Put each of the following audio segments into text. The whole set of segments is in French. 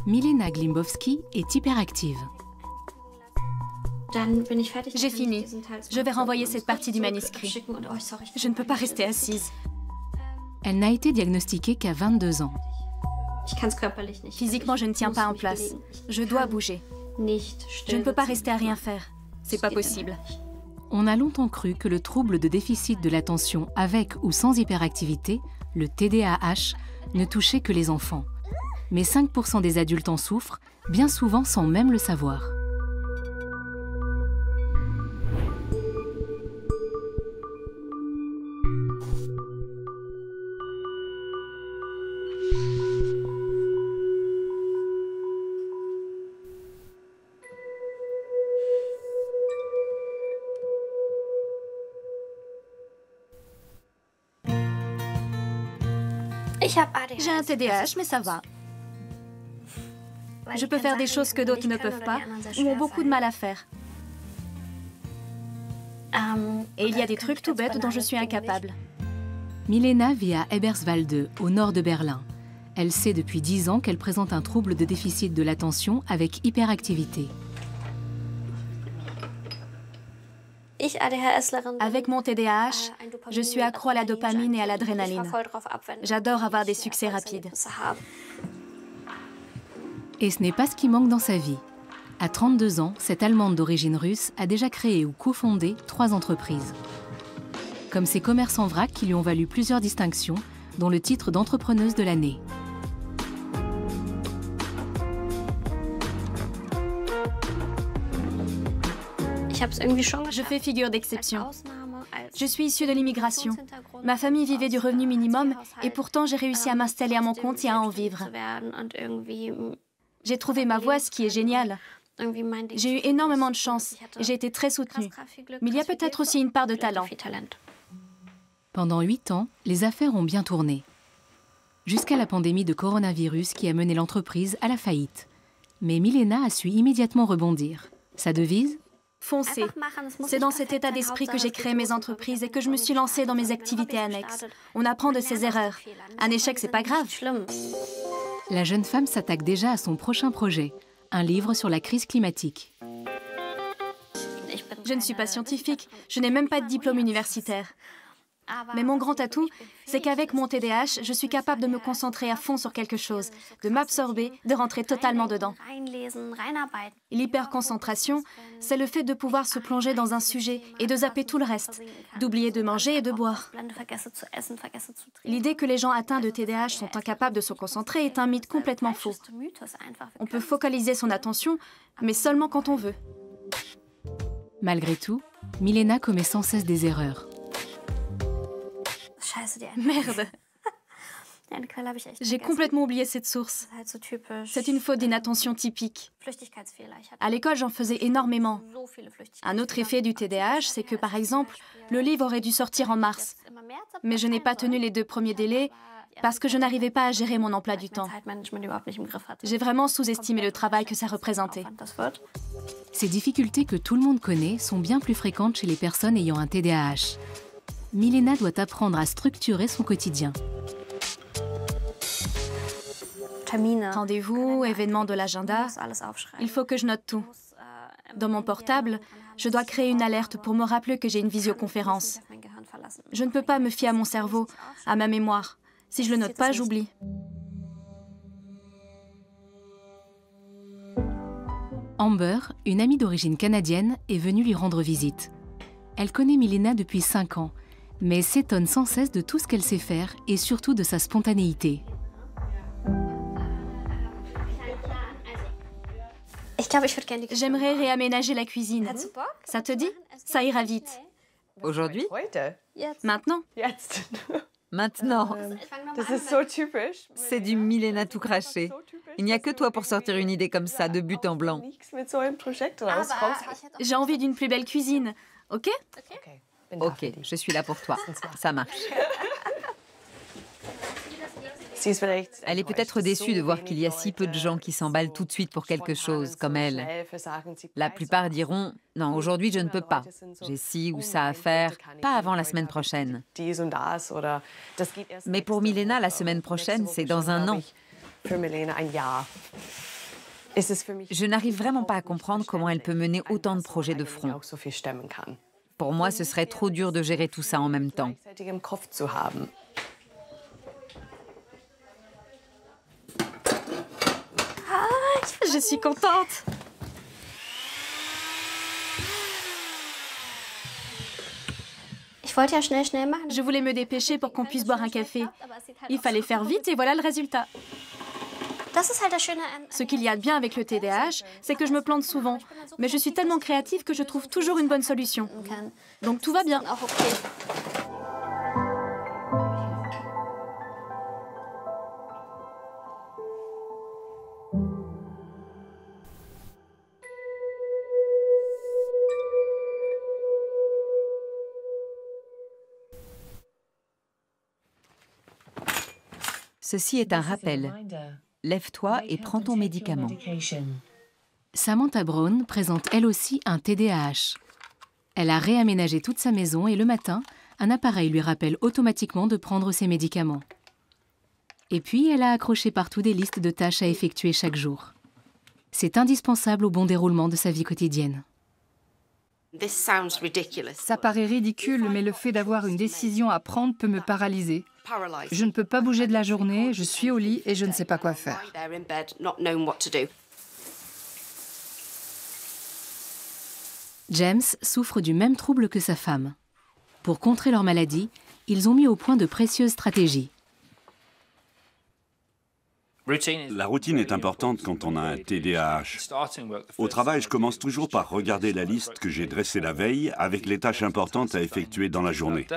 Milena Glimbowski est hyperactive. J'ai fini. Je vais renvoyer cette partie du manuscrit. Je ne peux pas rester assise. Elle n'a été diagnostiquée qu'à 22 ans. Physiquement, je ne tiens pas en place. Je dois bouger. Je ne peux pas rester à rien faire. C'est pas possible. On a longtemps cru que le trouble de déficit de l'attention avec ou sans hyperactivité, le TDAH, ne touchait que les enfants. Mais 5% des adultes en souffrent, bien souvent sans même le savoir. J'ai un TDAH, mais ça va. Je peux faire des choses que d'autres ne peuvent pas ou ont beaucoup de mal à faire. Et il y a des trucs tout bêtes dont je suis incapable. Milena vit à Eberswalde, au nord de Berlin. Elle sait depuis 10 ans qu'elle présente un trouble de déficit de l'attention avec hyperactivité. Avec mon TDAH, je suis accro à la dopamine et à l'adrénaline. J'adore avoir des succès rapides. Et ce n'est pas ce qui manque dans sa vie. À 32 ans, cette Allemande d'origine russe a déjà créé ou cofondé 3 entreprises. Comme ses commerces en vrac qui lui ont valu plusieurs distinctions, dont le titre d'entrepreneuse de l'année. Je fais figure d'exception. Je suis issue de l'immigration. Ma famille vivait du revenu minimum et pourtant j'ai réussi à m'installer à mon compte et à en vivre. J'ai trouvé ma voie, ce qui est génial. J'ai eu énormément de chance et j'ai été très soutenue. Mais il y a peut-être aussi une part de talent. Pendant 8 ans, les affaires ont bien tourné. Jusqu'à la pandémie de coronavirus qui a mené l'entreprise à la faillite. Mais Milena a su immédiatement rebondir. Sa devise ? Foncez. C'est dans cet état d'esprit que j'ai créé mes entreprises et que je me suis lancée dans mes activités annexes. On apprend de ses erreurs. Un échec, c'est pas grave. La jeune femme s'attaque déjà à son prochain projet, un livre sur la crise climatique. Je ne suis pas scientifique, je n'ai même pas de diplôme universitaire. Mais mon grand atout, c'est qu'avec mon TDAH, je suis capable de me concentrer à fond sur quelque chose, de m'absorber, de rentrer totalement dedans. L'hyperconcentration, c'est le fait de pouvoir se plonger dans un sujet et de zapper tout le reste, d'oublier de manger et de boire. L'idée que les gens atteints de TDAH sont incapables de se concentrer est un mythe complètement faux. On peut focaliser son attention, mais seulement quand on veut. Malgré tout, Milena commet sans cesse des erreurs. Merde. J'ai complètement oublié cette source. C'est une faute d'inattention typique. À l'école, j'en faisais énormément. Un autre effet du TDAH, c'est que, par exemple, le livre aurait dû sortir en mars. Mais je n'ai pas tenu les 2 premiers délais parce que je n'arrivais pas à gérer mon emploi du temps. J'ai vraiment sous-estimé le travail que ça représentait. Ces difficultés que tout le monde connaît sont bien plus fréquentes chez les personnes ayant un TDAH. Milena doit apprendre à structurer son quotidien. Rendez-vous, événements de l'agenda, il faut que je note tout. Dans mon portable, je dois créer une alerte pour me rappeler que j'ai une visioconférence. Je ne peux pas me fier à mon cerveau, à ma mémoire. Si je le note pas, j'oublie. Amber, une amie d'origine canadienne, est venue lui rendre visite. Elle connaît Milena depuis 5 ans, mais s'étonne sans cesse de tout ce qu'elle sait faire et surtout de sa spontanéité. J'aimerais réaménager la cuisine. Ça te dit? Ça ira vite. Aujourd'hui? Maintenant? Maintenant. C'est du Milena tout craché. Il n'y a que toi pour sortir une idée comme ça, de but en blanc. J'ai envie d'une plus belle cuisine, ok? Ok, je suis là pour toi. Ça marche. Elle est peut-être déçue de voir qu'il y a si peu de gens qui s'emballent tout de suite pour quelque chose, comme elle. La plupart diront « Non, aujourd'hui, je ne peux pas. J'ai ci ou ça à faire, pas avant la semaine prochaine. » Mais pour Milena, la semaine prochaine, c'est dans un an. Je n'arrive vraiment pas à comprendre comment elle peut mener autant de projets de front. Pour moi, ce serait trop dur de gérer tout ça en même temps. Je suis contente. Je voulais me dépêcher pour qu'on puisse boire un café. Il fallait faire vite et voilà le résultat. Ce qu'il y a de bien avec le TDAH, c'est que je me plante souvent. Mais je suis tellement créative que je trouve toujours une bonne solution. Donc tout va bien. Ceci est un rappel. Lève-toi et prends ton médicament. Samantha Brown présente elle aussi un TDAH. Elle a réaménagé toute sa maison et le matin, un appareil lui rappelle automatiquement de prendre ses médicaments. Et puis, elle a accroché partout des listes de tâches à effectuer chaque jour. C'est indispensable au bon déroulement de sa vie quotidienne. Ça paraît ridicule, mais le fait d'avoir une décision à prendre peut me paralyser. Je ne peux pas bouger de la journée, je suis au lit et je ne sais pas quoi faire. James souffre du même trouble que sa femme. Pour contrer leur maladie, ils ont mis au point de précieuses stratégies. La routine est importante quand on a un TDAH. Au travail, je commence toujours par regarder la liste que j'ai dressée la veille avec les tâches importantes à effectuer dans la journée.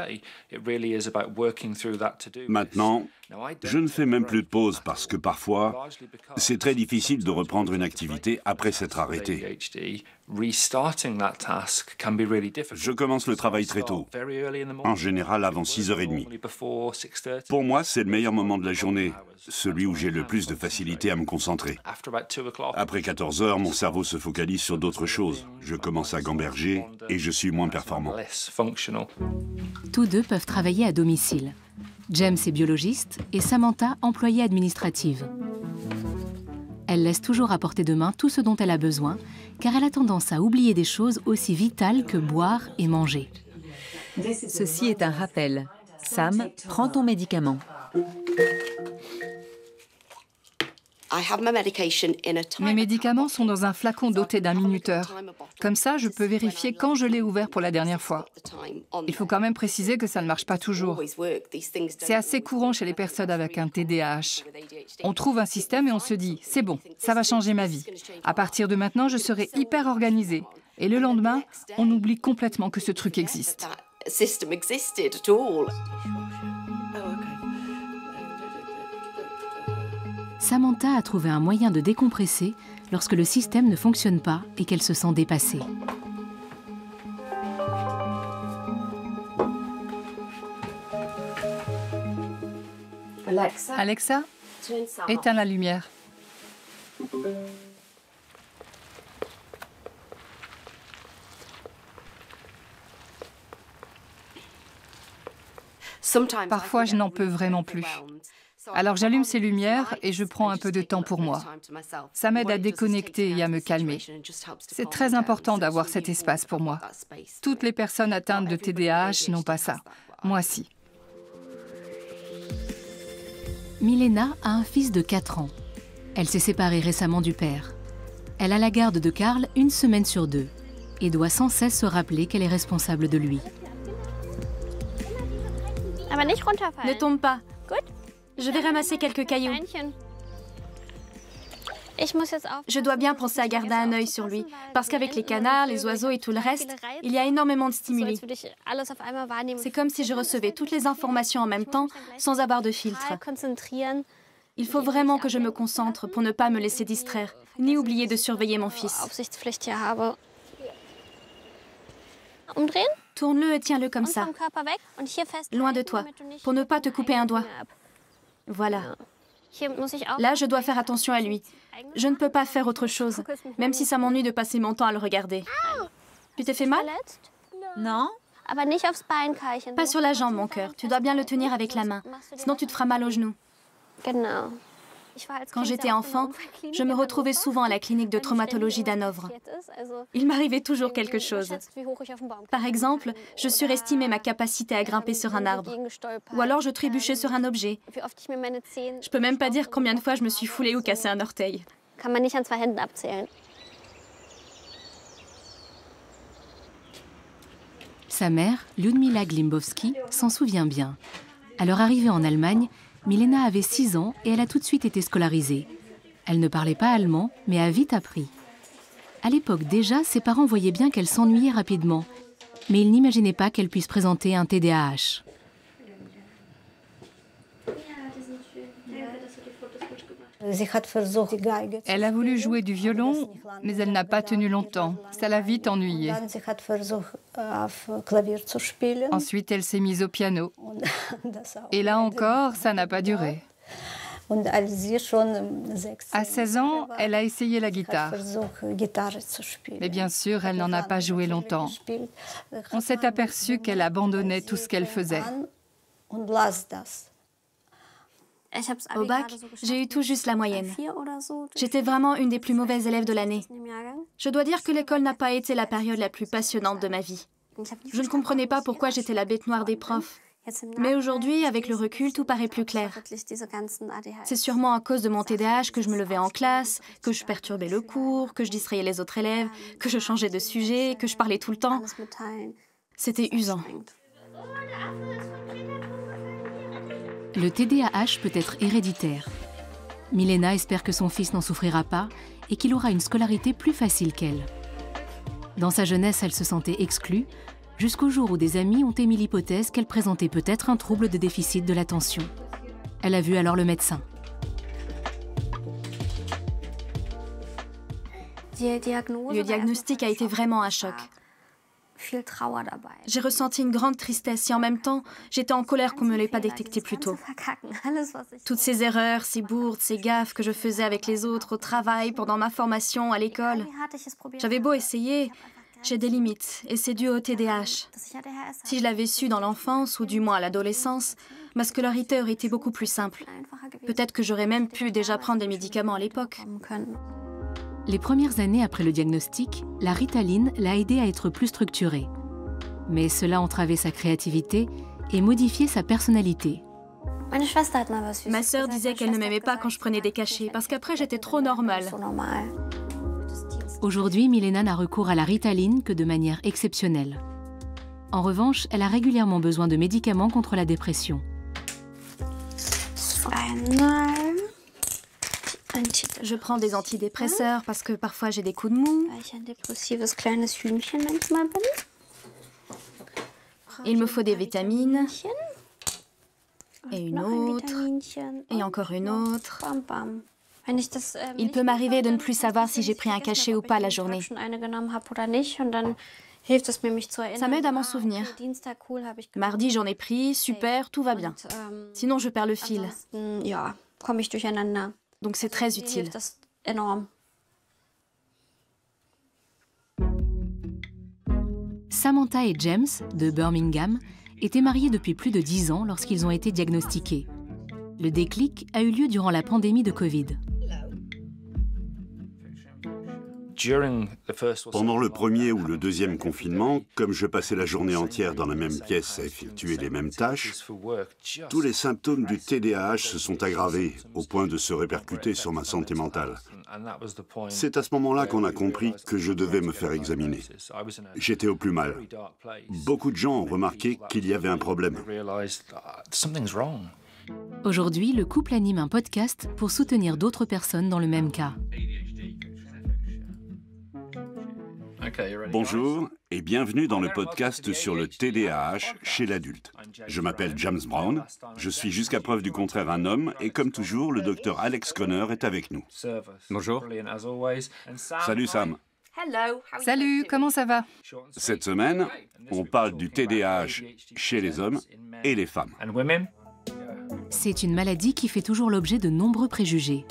Maintenant, je ne fais même plus de pause parce que parfois, c'est très difficile de reprendre une activité après s'être arrêté. Je commence le travail très tôt, en général avant 6h30. Pour moi, c'est le meilleur moment de la journée, celui où j'ai le plus de facilité à me concentrer. Après 14h, mon cerveau se focalise sur d'autres choses. Je commence à gamberger et je suis moins performant. Tous deux peuvent travailler à domicile. James est biologiste et Samantha employée administrative. Elle laisse toujours à portée de main tout ce dont elle a besoin, car elle a tendance à oublier des choses aussi vitales que boire et manger. Ceci est un rappel. Sam, prends ton médicament. Mes médicaments sont dans un flacon doté d'un minuteur. Comme ça, je peux vérifier quand je l'ai ouvert pour la dernière fois. Il faut quand même préciser que ça ne marche pas toujours. C'est assez courant chez les personnes avec un TDAH. On trouve un système et on se dit « c'est bon, ça va changer ma vie. À partir de maintenant, je serai hyper organisée. » Et le lendemain, on oublie complètement que ce truc existe. Samantha a trouvé un moyen de décompresser lorsque le système ne fonctionne pas et qu'elle se sent dépassée. Alexa, éteins la lumière. Parfois, je n'en peux vraiment plus. Alors j'allume ces lumières et je prends un peu de temps pour moi. Ça m'aide à déconnecter et à me calmer. C'est très important d'avoir cet espace pour moi. Toutes les personnes atteintes de TDAH n'ont pas ça. Moi, si. Milena a un fils de 4 ans. Elle s'est séparée récemment du père. Elle a la garde de Karl 1 semaine sur 2 et doit sans cesse se rappeler qu'elle est responsable de lui. Ne tombe pas. Je vais ramasser quelques cailloux. Je dois bien penser à garder un œil sur lui, parce qu'avec les canards, les oiseaux et tout le reste, il y a énormément de stimuli. C'est comme si je recevais toutes les informations en même temps, sans avoir de filtre. Il faut vraiment que je me concentre pour ne pas me laisser distraire, ni oublier de surveiller mon fils. Tourne-le et tiens-le comme ça, loin de toi, pour ne pas te couper un doigt. Voilà. Là, je dois faire attention à lui. Je ne peux pas faire autre chose, même si ça m'ennuie de passer mon temps à le regarder. Tu t'es fait mal? Non? Pas sur la jambe, mon cœur. Tu dois bien le tenir avec la main, sinon tu te feras mal au genou. Quand j'étais enfant, je me retrouvais souvent à la clinique de traumatologie d'Hanovre. Il m'arrivait toujours quelque chose. Par exemple, je surestimais ma capacité à grimper sur un arbre. Ou alors je trébuchais sur un objet. Je peux même pas dire combien de fois je me suis foulée ou cassé un orteil. Sa mère, Lyudmila Glimbowski, s'en souvient bien. À leur arrivée en Allemagne, Milena avait 6 ans et elle a tout de suite été scolarisée. Elle ne parlait pas allemand, mais a vite appris. À l'époque déjà, ses parents voyaient bien qu'elle s'ennuyait rapidement, mais ils n'imaginaient pas qu'elle puisse présenter un TDAH. Elle a voulu jouer du violon, mais elle n'a pas tenu longtemps. Ça l'a vite ennuyée. Ensuite, elle s'est mise au piano. Et là encore, ça n'a pas duré. À 16 ans, elle a essayé la guitare. Mais bien sûr, elle n'en a pas joué longtemps. On s'est aperçu qu'elle abandonnait tout ce qu'elle faisait. Au bac, j'ai eu tout juste la moyenne. J'étais vraiment une des plus mauvaises élèves de l'année. Je dois dire que l'école n'a pas été la période la plus passionnante de ma vie. Je ne comprenais pas pourquoi j'étais la bête noire des profs. Mais aujourd'hui, avec le recul, tout paraît plus clair. C'est sûrement à cause de mon TDAH que je me levais en classe, que je perturbais le cours, que je distrayais les autres élèves, que je changeais de sujet, que je parlais tout le temps. C'était usant. Le TDAH peut être héréditaire. Milena espère que son fils n'en souffrira pas et qu'il aura une scolarité plus facile qu'elle. Dans sa jeunesse, elle se sentait exclue, jusqu'au jour où des amis ont émis l'hypothèse qu'elle présentait peut-être un trouble de déficit de l'attention. Elle a vu alors le médecin. Le diagnostic a été vraiment un choc. J'ai ressenti une grande tristesse et en même temps, j'étais en colère qu'on ne me l'ait pas détecté plus tôt. Toutes ces erreurs, ces bourdes, ces gaffes que je faisais avec les autres au travail, pendant ma formation, à l'école. J'avais beau essayer, j'ai des limites et c'est dû au TDAH. Si je l'avais su dans l'enfance ou du moins à l'adolescence, ma scolarité aurait été beaucoup plus simple. Peut-être que j'aurais même pu déjà prendre des médicaments à l'époque. Les premières années après le diagnostic, la Ritaline l'a aidé à être plus structurée. Mais cela entravait sa créativité et modifiait sa personnalité. Ma sœur disait qu'elle ne m'aimait pas quand je prenais des cachets, parce qu'après j'étais trop normale. Aujourd'hui, Milena n'a recours à la Ritaline que de manière exceptionnelle. En revanche, elle a régulièrement besoin de médicaments contre la dépression. Je prends des antidépresseurs parce que parfois j'ai des coups de mou. Il me faut des vitamines. Et une autre. Et encore une autre. Il peut m'arriver de ne plus savoir si j'ai pris un cachet ou pas la journée. Ça m'aide à m'en souvenir. Mardi, j'en ai pris, super, tout va bien. Sinon, je perds le fil. Donc c'est très utile. Samantha et James, de Birmingham, étaient mariés depuis plus de 10 ans lorsqu'ils ont été diagnostiqués. Le déclic a eu lieu durant la pandémie de Covid. Pendant le premier ou le deuxième confinement, comme je passais la journée entière dans la même pièce à effectuer les mêmes tâches, tous les symptômes du TDAH se sont aggravés au point de se répercuter sur ma santé mentale. C'est à ce moment-là qu'on a compris que je devais me faire examiner. J'étais au plus mal. Beaucoup de gens ont remarqué qu'il y avait un problème. Aujourd'hui, le couple anime un podcast pour soutenir d'autres personnes dans le même cas. Bonjour et bienvenue dans le podcast sur le TDAH chez l'adulte. Je m'appelle James Brown, je suis jusqu'à preuve du contraire un homme et comme toujours, le docteur Alex Conner est avec nous. Bonjour. Salut Sam. Salut, comment ça va? Cette semaine, on parle du TDAH chez les hommes et les femmes. C'est une maladie qui fait toujours l'objet de nombreux préjugés.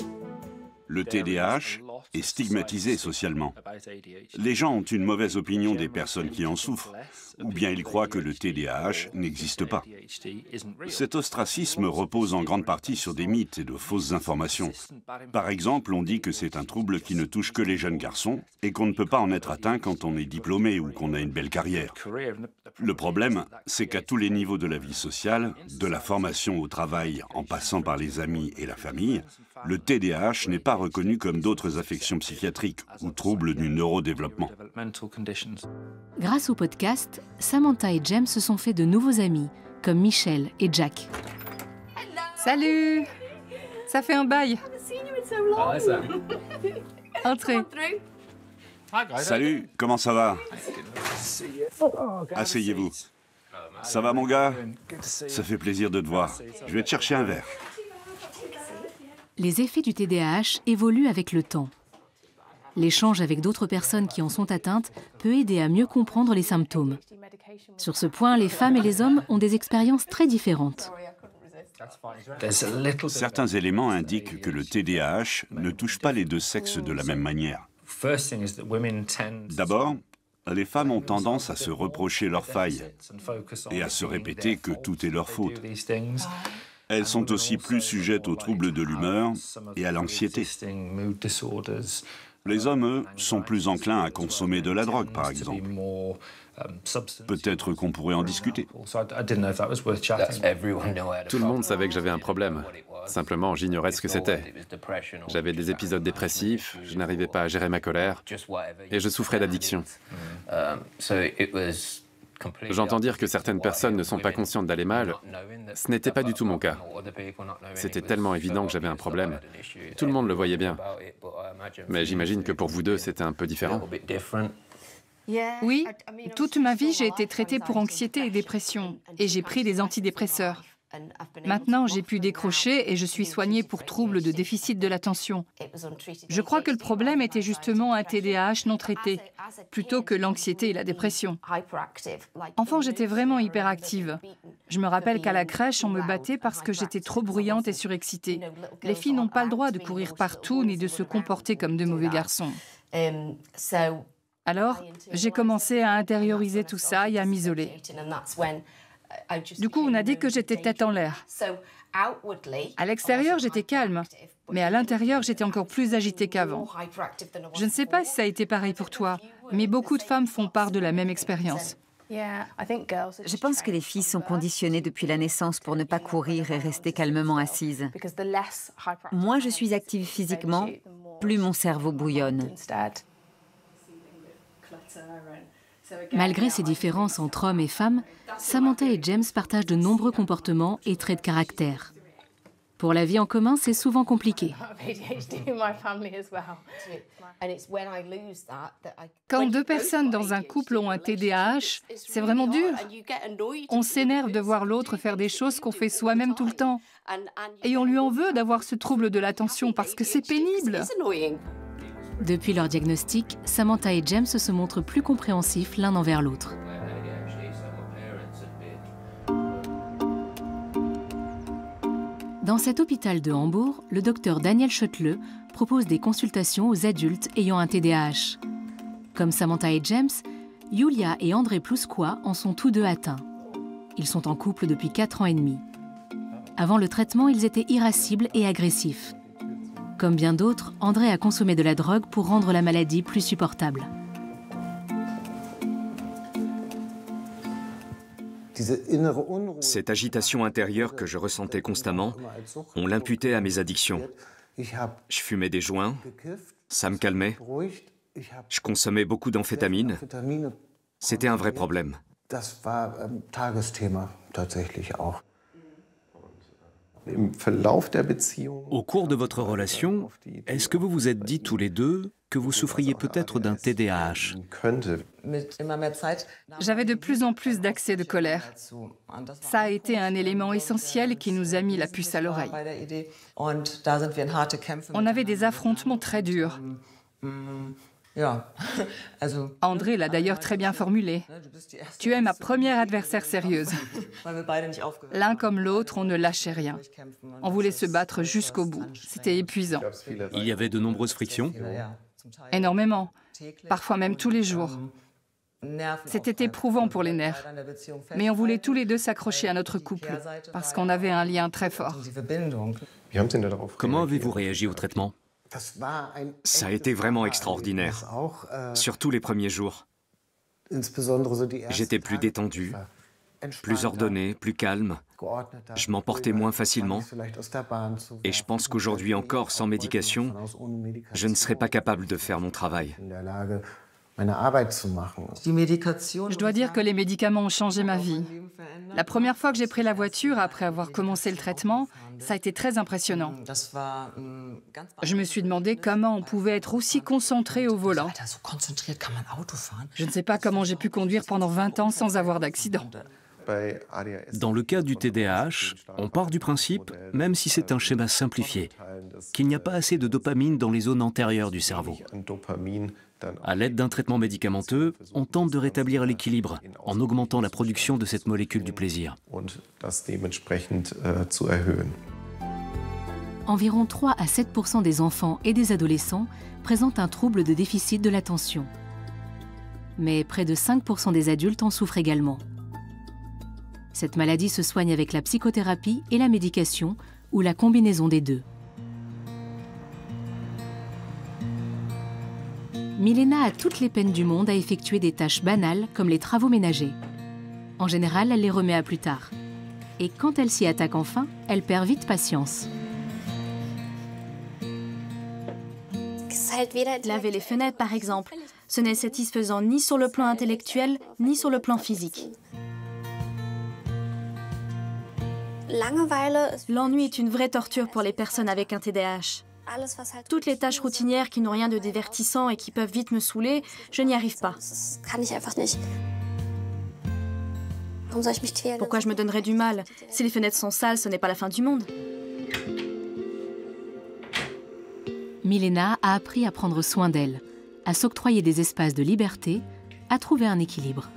Le TDAH, est stigmatisé socialement. Les gens ont une mauvaise opinion des personnes qui en souffrent, ou bien ils croient que le TDAH n'existe pas. Cet ostracisme repose en grande partie sur des mythes et de fausses informations. Par exemple, on dit que c'est un trouble qui ne touche que les jeunes garçons et qu'on ne peut pas en être atteint quand on est diplômé ou qu'on a une belle carrière. Le problème, c'est qu'à tous les niveaux de la vie sociale, de la formation au travail en passant par les amis et la famille, le TDAH n'est pas reconnu comme d'autres affections psychiatriques ou troubles du neurodéveloppement. Grâce au podcast, Samantha et James se sont fait de nouveaux amis, comme Michel et Jack. Salut! Ça fait un bail. Entrez. Salut, comment ça va? Asseyez-vous. Ça va mon gars? Ça fait plaisir de te voir. Je vais te chercher un verre. Les effets du TDAH évoluent avec le temps. L'échange avec d'autres personnes qui en sont atteintes peut aider à mieux comprendre les symptômes. Sur ce point, les femmes et les hommes ont des expériences très différentes. Certains éléments indiquent que le TDAH ne touche pas les deux sexes de la même manière. D'abord, les femmes ont tendance à se reprocher leurs failles et à se répéter que tout est leur faute. Elles sont aussi plus sujettes aux troubles de l'humeur et à l'anxiété. Les hommes, eux, sont plus enclins à consommer de la drogue, par exemple. Peut-être qu'on pourrait en discuter. Tout le monde savait que j'avais un problème. Simplement, j'ignorais ce que c'était. J'avais des épisodes dépressifs, je n'arrivais pas à gérer ma colère, et je souffrais d'addiction. J'entends dire que certaines personnes ne sont pas conscientes d'aller mal. Ce n'était pas du tout mon cas. C'était tellement évident que j'avais un problème. Tout le monde le voyait bien. Mais j'imagine que pour vous deux, c'était un peu différent. Oui, toute ma vie, j'ai été traitée pour anxiété et dépression, et j'ai pris des antidépresseurs. Maintenant, j'ai pu décrocher et je suis soignée pour troubles de déficit de l'attention. Je crois que le problème était justement un TDAH non traité, plutôt que l'anxiété et la dépression. Enfant, j'étais vraiment hyperactive. Je me rappelle qu'à la crèche, on me battait parce que j'étais trop bruyante et surexcitée. Les filles n'ont pas le droit de courir partout ni de se comporter comme de mauvais garçons. Alors, j'ai commencé à intérioriser tout ça et à m'isoler. Du coup, on a dit que j'étais tête en l'air. À l'extérieur, j'étais calme, mais à l'intérieur, j'étais encore plus agitée qu'avant. Je ne sais pas si ça a été pareil pour toi, mais beaucoup de femmes font part de la même expérience. Je pense que les filles sont conditionnées depuis la naissance pour ne pas courir et rester calmement assises. Moins je suis active physiquement, plus mon cerveau bouillonne. Malgré ces différences entre hommes et femmes, Samantha et James partagent de nombreux comportements et traits de caractère. Pour la vie en commun, c'est souvent compliqué. Quand deux personnes dans un couple ont un TDAH, c'est vraiment dur. On s'énerve de voir l'autre faire des choses qu'on fait soi-même tout le temps. Et on lui en veut d'avoir ce trouble de l'attention parce que c'est pénible. Depuis leur diagnostic, Samantha et James se montrent plus compréhensifs l'un envers l'autre. Dans cet hôpital de Hambourg, le docteur Daniel Schöttle propose des consultations aux adultes ayant un TDAH. Comme Samantha et James, Julia et André Plouskois en sont tous deux atteints. Ils sont en couple depuis 4 ans et demi. Avant le traitement, ils étaient irascibles et agressifs. Comme bien d'autres, André a consommé de la drogue pour rendre la maladie plus supportable. Cette agitation intérieure que je ressentais constamment, on l'imputait à mes addictions. Je fumais des joints, ça me calmait. Je consommais beaucoup d'amphétamines. C'était un vrai problème. Au cours de votre relation, est-ce que vous vous êtes dit tous les deux que vous souffriez peut-être d'un TDAH? J'avais de plus en plus d'accès de colère. Ça a été un élément essentiel qui nous a mis la puce à l'oreille. On avait des affrontements très durs. André l'a d'ailleurs très bien formulé. Tu es ma première adversaire sérieuse. L'un comme l'autre, on ne lâchait rien. On voulait se battre jusqu'au bout. C'était épuisant. Il y avait de nombreuses frictions. Énormément. Parfois même tous les jours. C'était éprouvant pour les nerfs. Mais on voulait tous les deux s'accrocher à notre couple, parce qu'on avait un lien très fort. Comment avez-vous réagi au traitement? Ça a été vraiment extraordinaire, surtout les premiers jours. J'étais plus détendu, plus ordonné, plus calme. Je m'emportais moins facilement. Et je pense qu'aujourd'hui encore, sans médication, je ne serais pas capable de faire mon travail. Je dois dire que les médicaments ont changé ma vie. La première fois que j'ai pris la voiture après avoir commencé le traitement, ça a été très impressionnant. Je me suis demandé comment on pouvait être aussi concentré au volant. Je ne sais pas comment j'ai pu conduire pendant 20 ans sans avoir d'accident. Dans le cas du TDAH, on part du principe, même si c'est un schéma simplifié, qu'il n'y a pas assez de dopamine dans les zones antérieures du cerveau. À l'aide d'un traitement médicamenteux, on tente de rétablir l'équilibre en augmentant la production de cette molécule du plaisir. Environ 3 à 7% des enfants et des adolescents présentent un trouble de déficit de l'attention. Mais près de 5% des adultes en souffrent également. Cette maladie se soigne avec la psychothérapie et la médication, ou la combinaison des deux. Milena a toutes les peines du monde à effectuer des tâches banales comme les travaux ménagers. En général, elle les remet à plus tard. Et quand elle s'y attaque enfin, elle perd vite patience. Laver les fenêtres, par exemple, ce n'est satisfaisant ni sur le plan intellectuel, ni sur le plan physique. L'ennui est une vraie torture pour les personnes avec un TDAH. Toutes les tâches routinières qui n'ont rien de divertissant et qui peuvent vite me saouler, je n'y arrive pas. Pourquoi je me donnerais du mal? Si les fenêtres sont sales, ce n'est pas la fin du monde. Milena a appris à prendre soin d'elle, à s'octroyer des espaces de liberté, à trouver un équilibre.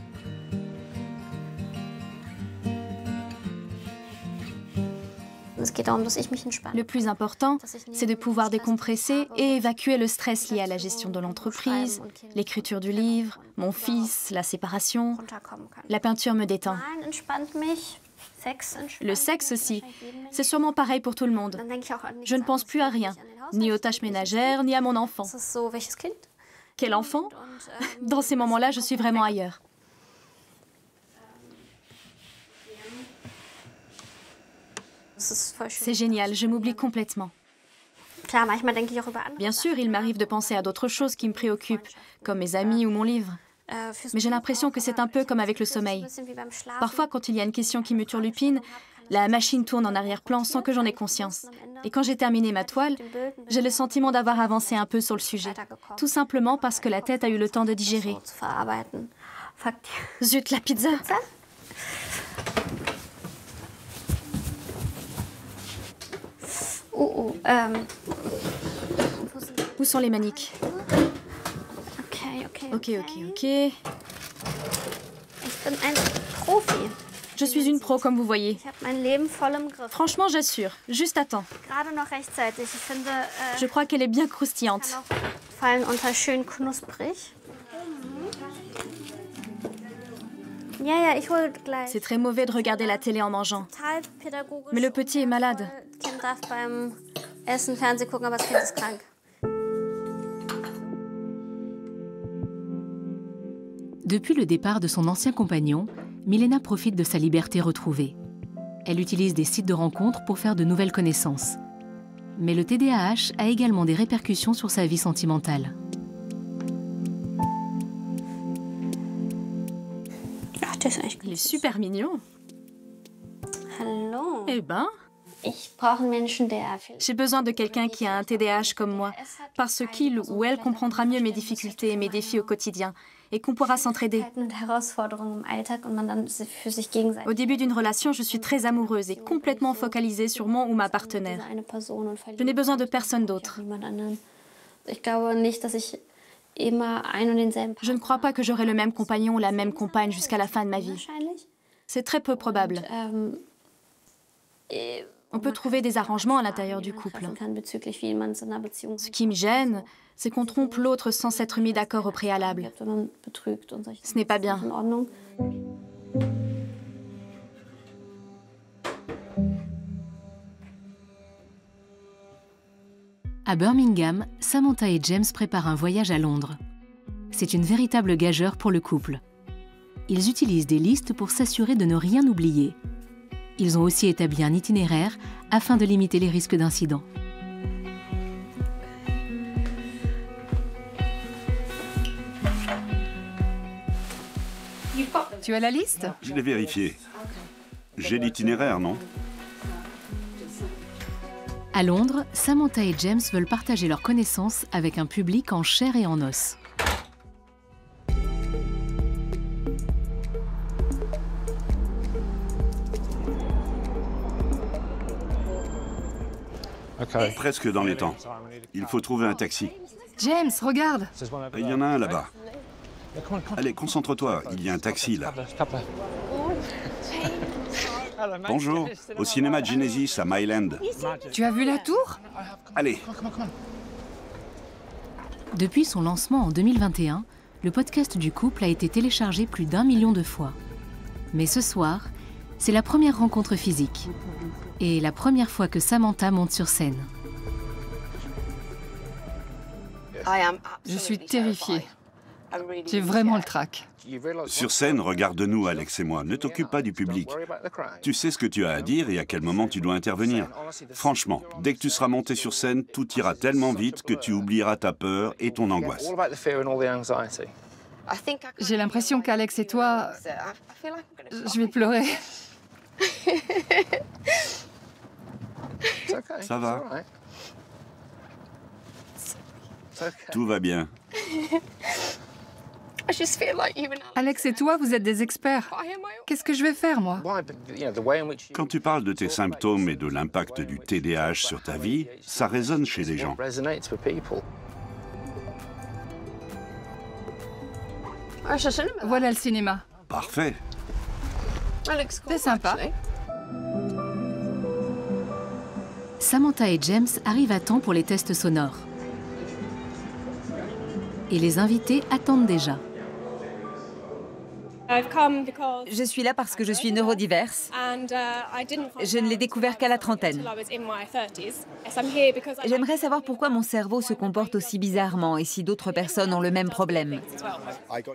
Le plus important, c'est de pouvoir décompresser et évacuer le stress lié à la gestion de l'entreprise, l'écriture du livre, mon fils, la séparation. La peinture me détend. Le sexe aussi. C'est sûrement pareil pour tout le monde. Je ne pense plus à rien, ni aux tâches ménagères, ni à mon enfant. Quel enfant? Dans ces moments-là, je suis vraiment ailleurs. C'est génial, je m'oublie complètement. Bien sûr, il m'arrive de penser à d'autres choses qui me préoccupent, comme mes amis ou mon livre. Mais j'ai l'impression que c'est un peu comme avec le sommeil. Parfois, quand il y a une question qui me turlupine, la machine tourne en arrière-plan sans que j'en ai conscience. Et quand j'ai terminé ma toile, j'ai le sentiment d'avoir avancé un peu sur le sujet. Tout simplement parce que la tête a eu le temps de digérer. Zut, la pizza! Où sont les maniques? Ok. Je suis une pro, comme vous voyez. Franchement, j'assure. Juste à temps. Je crois qu'elle est bien croustillante. C'est très mauvais de regarder la télé en mangeant. Mais le petit est malade. Depuis le départ de son ancien compagnon, Milena profite de sa liberté retrouvée. Elle utilise des sites de rencontres pour faire de nouvelles connaissances. Mais le TDAH a également des répercussions sur sa vie sentimentale. Il est super mignon. Eh ben, j'ai besoin de quelqu'un qui a un TDAH comme moi, parce qu'il ou elle comprendra mieux mes difficultés et mes défis au quotidien, et qu'on pourra s'entraider. Au début d'une relation, je suis très amoureuse et complètement focalisée sur mon ou ma partenaire. Je n'ai besoin de personne d'autre. Je ne crois pas que j'aurai le même compagnon ou la même compagne jusqu'à la fin de ma vie. C'est très peu probable. On peut trouver des arrangements à l'intérieur du couple. Ce qui me gêne, c'est qu'on trompe l'autre sans s'être mis d'accord au préalable. Ce n'est pas bien. À Birmingham, Samantha et James préparent un voyage à Londres. C'est une véritable gageure pour le couple. Ils utilisent des listes pour s'assurer de ne rien oublier. Ils ont aussi établi un itinéraire afin de limiter les risques d'incidents. Tu as la liste? Je l'ai vérifié. J'ai l'itinéraire, non? À Londres, Samantha et James veulent partager leurs connaissances avec un public en chair et en os. Presque dans les temps. Il faut trouver un taxi. James, regarde! Il y en a un là-bas. Allez, concentre-toi, il y a un taxi là. Bonjour, au cinéma Genesis à Mile End. Tu as vu la tour? Allez. Depuis son lancement en 2021, le podcast du couple a été téléchargé plus d'1 million de fois. Mais ce soir, c'est la première rencontre physique. Et la première fois que Samantha monte sur scène. Je suis terrifiée. J'ai vraiment le trac. Sur scène, regarde-nous, Alex et moi. Ne t'occupe pas du public. Tu sais ce que tu as à dire et à quel moment tu dois intervenir. Franchement, dès que tu seras monté sur scène, tout ira tellement vite que tu oublieras ta peur et ton angoisse. J'ai l'impression qu'Alex et toi... Je vais pleurer. Ça va. Tout va bien. Alex et toi, vous êtes des experts. Qu'est-ce que je vais faire, moi? Quand tu parles de tes symptômes et de l'impact du TDAH sur ta vie, ça résonne chez les gens. Voilà le cinéma. Parfait. C'est sympa. Samantha et James arrivent à temps pour les tests sonores. Et les invités attendent déjà. Je suis là parce que je suis neurodiverse. Je ne l'ai découvert qu'à la trentaine. J'aimerais savoir pourquoi mon cerveau se comporte aussi bizarrement et si d'autres personnes ont le même problème.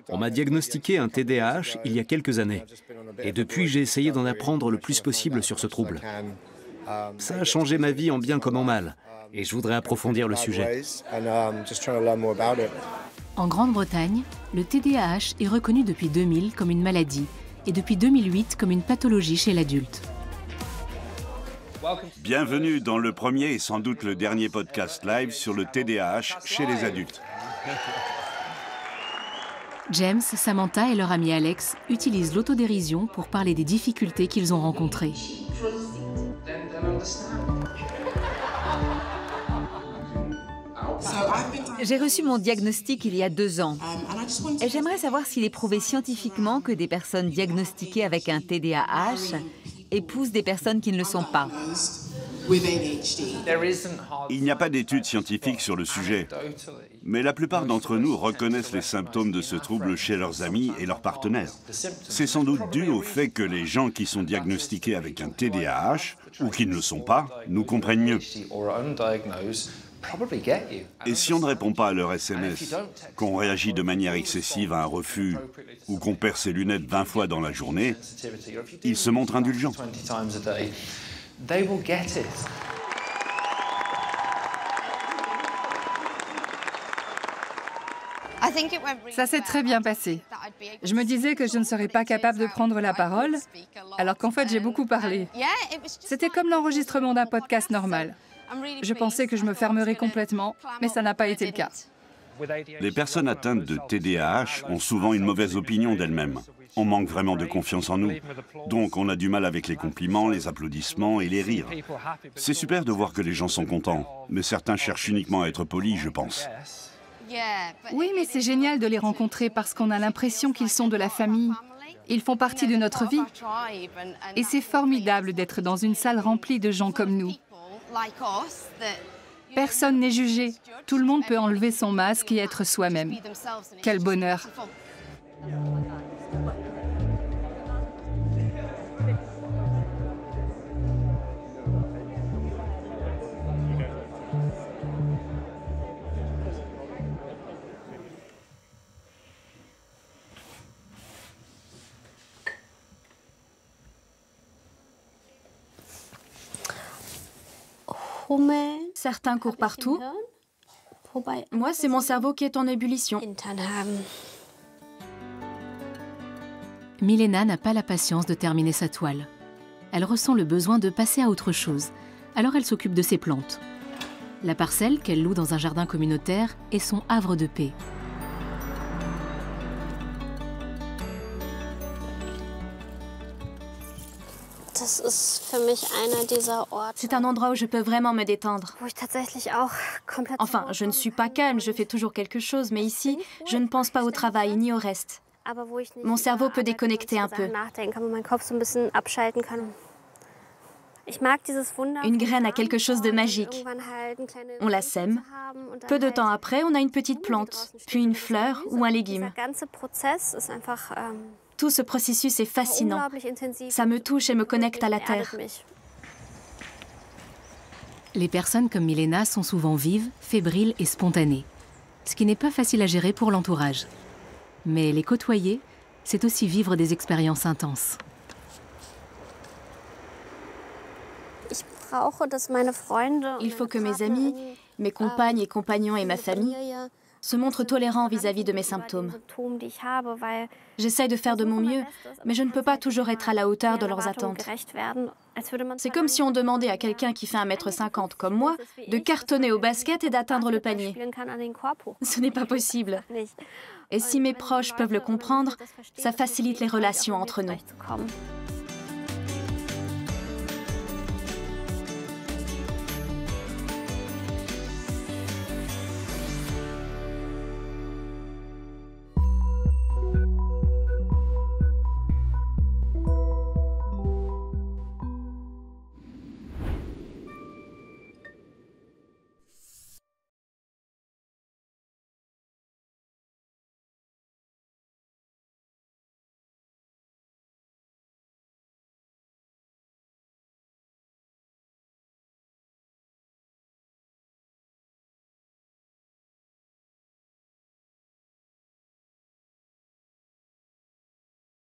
On m'a diagnostiqué un TDAH il y a quelques années. Et depuis, j'ai essayé d'en apprendre le plus possible sur ce trouble. Ça a changé ma vie en bien comme en mal. Et je voudrais approfondir le sujet. En Grande-Bretagne, le TDAH est reconnu depuis 2000 comme une maladie et depuis 2008 comme une pathologie chez l'adulte. Bienvenue dans le premier et sans doute le dernier podcast live sur le TDAH chez les adultes. James, Samantha et leur ami Alex utilisent l'autodérision pour parler des difficultés qu'ils ont rencontrées. J'ai reçu mon diagnostic il y a 2 ans. Et j'aimerais savoir s'il est prouvé scientifiquement que des personnes diagnostiquées avec un TDAH épousent des personnes qui ne le sont pas. Il n'y a pas d'études scientifiques sur le sujet, mais la plupart d'entre nous reconnaissent les symptômes de ce trouble chez leurs amis et leurs partenaires. C'est sans doute dû au fait que les gens qui sont diagnostiqués avec un TDAH, ou qui ne le sont pas, nous comprennent mieux. Et si on ne répond pas à leur SMS, qu'on réagit de manière excessive à un refus, ou qu'on perd ses lunettes 20 fois dans la journée, ils se montrent indulgents. Ça s'est très bien passé. Je me disais que je ne serais pas capable de prendre la parole, alors qu'en fait j'ai beaucoup parlé. C'était comme l'enregistrement d'un podcast normal. Je pensais que je me fermerais complètement, mais ça n'a pas été le cas. Les personnes atteintes de TDAH ont souvent une mauvaise opinion d'elles-mêmes. On manque vraiment de confiance en nous. Donc on a du mal avec les compliments, les applaudissements et les rires. C'est super de voir que les gens sont contents, mais certains cherchent uniquement à être polis, je pense. Oui, mais c'est génial de les rencontrer parce qu'on a l'impression qu'ils sont de la famille. Ils font partie de notre vie. Et c'est formidable d'être dans une salle remplie de gens comme nous. Personne n'est jugé. Tout le monde peut enlever son masque et être soi-même. Quel bonheur! Certains courent partout. Moi, c'est mon cerveau qui est en ébullition. Milena n'a pas la patience de terminer sa toile. Elle ressent le besoin de passer à autre chose, alors elle s'occupe de ses plantes. La parcelle qu'elle loue dans un jardin communautaire est son havre de paix. C'est un endroit où je peux vraiment me détendre. Enfin, je ne suis pas calme, je fais toujours quelque chose, mais ici, je ne pense pas au travail ni au reste. Mon cerveau peut déconnecter un peu. Une graine a quelque chose de magique. On la sème. Peu de temps après, on a une petite plante, puis une fleur ou un légume. Tout ce processus est fascinant. Ça me touche et me connecte à la terre. Les personnes comme Milena sont souvent vives, fébriles et spontanées, ce qui n'est pas facile à gérer pour l'entourage. Mais les côtoyer, c'est aussi vivre des expériences intenses. Il faut que mes amis, mes compagnes et compagnons et ma famille se montrent tolérants vis-à-vis de mes symptômes. J'essaye de faire de mon mieux, mais je ne peux pas toujours être à la hauteur de leurs attentes. C'est comme si on demandait à quelqu'un qui fait 1,50 m comme moi de cartonner au basket et d'atteindre le panier. Ce n'est pas possible. Et si mes proches peuvent le comprendre, ça facilite les relations entre nous.